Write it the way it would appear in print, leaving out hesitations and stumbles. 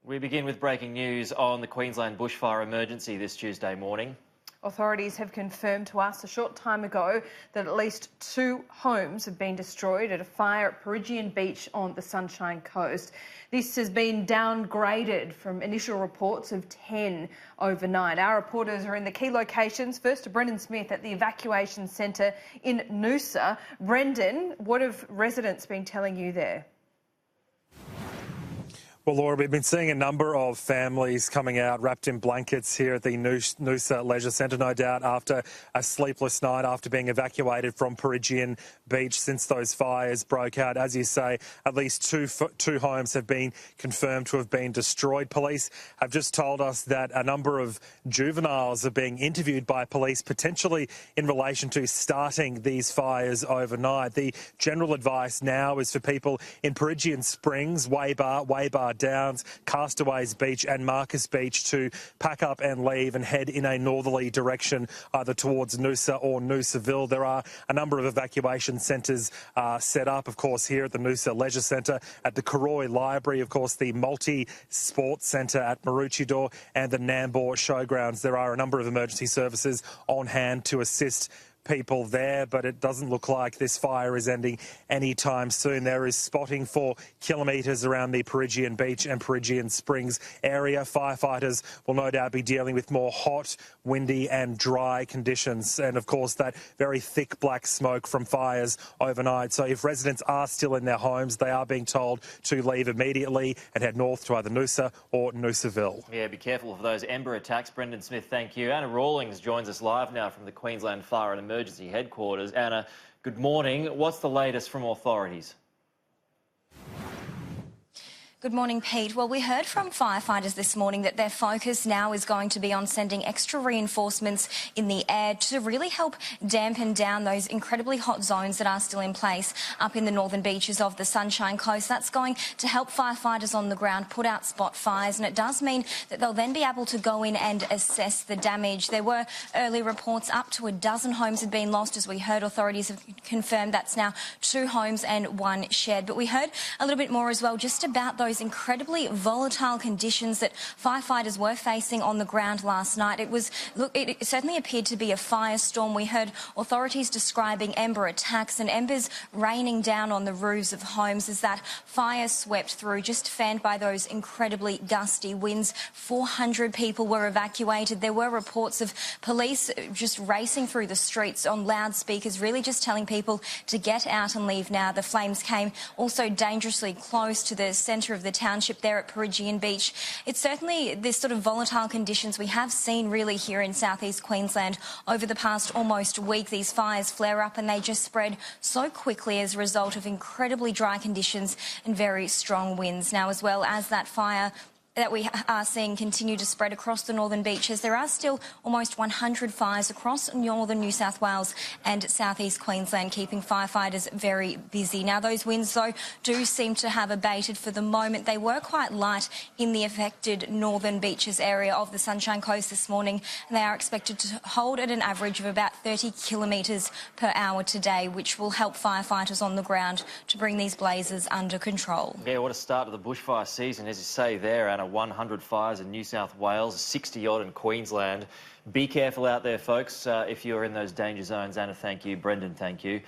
We begin with breaking news on the Queensland bushfire emergency this Tuesday morning. Authorities have confirmed to us a short time ago that at least 2 homes have been destroyed at a fire at Peregian Beach on the Sunshine Coast. This has been downgraded from initial reports of 10 overnight. Our reporters are in the key locations. First to Brendan Smith at the evacuation centre in Noosa. Brendan, what have residents been telling you there? Well, Laura, we've been seeing a number of families coming out wrapped in blankets here at the Noosa Leisure Centre, no doubt after a sleepless night after being evacuated from Peregian Beach since those fires broke out. As you say, at least two homes have been confirmed to have been destroyed. Police have just told us that a number of juveniles are being interviewed by police, potentially in relation to starting these fires overnight. The general advice now is for people in Peregian Springs, Waybar Downs, Castaways Beach and Marcus Beach to pack up and leave and head in a northerly direction, either towards Noosa or Noosaville. There are a number of evacuation centres set up, of course, here at the Noosa Leisure Centre, at the Karoi Library, of course, the Multi-Sports Centre at Maroochydore and the Nambour Showgrounds. There are a number of emergency services on hand to assist people there, but it doesn't look like this fire is ending anytime soon. There is spotting for kilometres around the Peregian Beach and Peregian Springs area. Firefighters will no doubt be dealing with more hot, windy and dry conditions, and of course that very thick black smoke from fires overnight. So if residents are still in their homes, they are being told to leave immediately and head north to either Noosa or Noosaville. Yeah, be careful of those ember attacks. Brendan Smith, thank you. Anna Rawlings joins us live now from the Queensland Fire and Emergency Headquarters. Anna, good morning. What's the latest from authorities? Good morning, Pete. Well, we heard from firefighters this morning that their focus now is going to be on sending extra reinforcements in the air to really help dampen down those incredibly hot zones that are still in place up in the northern beaches of the Sunshine Coast. That's going to help firefighters on the ground put out spot fires, and it does mean that they'll then be able to go in and assess the damage. There were early reports up to a dozen homes had been lost. As we heard, authorities have confirmed that's now 2 homes and 1 shed. But we heard a little bit more as well just about those incredibly volatile conditions that firefighters were facing on the ground last night. It certainly appeared to be a firestorm. We heard authorities describing ember attacks and embers raining down on the roofs of homes as that fire swept through, just fanned by those incredibly gusty winds. 400 people were evacuated. There were reports of police just racing through the streets on loudspeakers, really just telling people to get out and leave now. The flames came also dangerously close to the centre of the township there at Peregian Beach. It's certainly this sort of volatile conditions we have seen really here in southeast Queensland over the past almost week. These fires flare up and they just spread so quickly as a result of incredibly dry conditions and very strong winds. Now, as well as that fire that we are seeing continue to spread across the northern beaches, there are still almost 100 fires across northern New South Wales and southeast Queensland, keeping firefighters very busy. Now, those winds, though, do seem to have abated for the moment. They were quite light in the affected northern beaches area of the Sunshine Coast this morning, and they are expected to hold at an average of about 30 kilometres per hour today, which will help firefighters on the ground to bring these blazes under control. Yeah, what a start to the bushfire season, as you say there, Anna. 100 fires in New South Wales, 60 odd in Queensland. Be careful out there, folks, if you're in those danger zones. Anna, thank you. Brendan, thank you.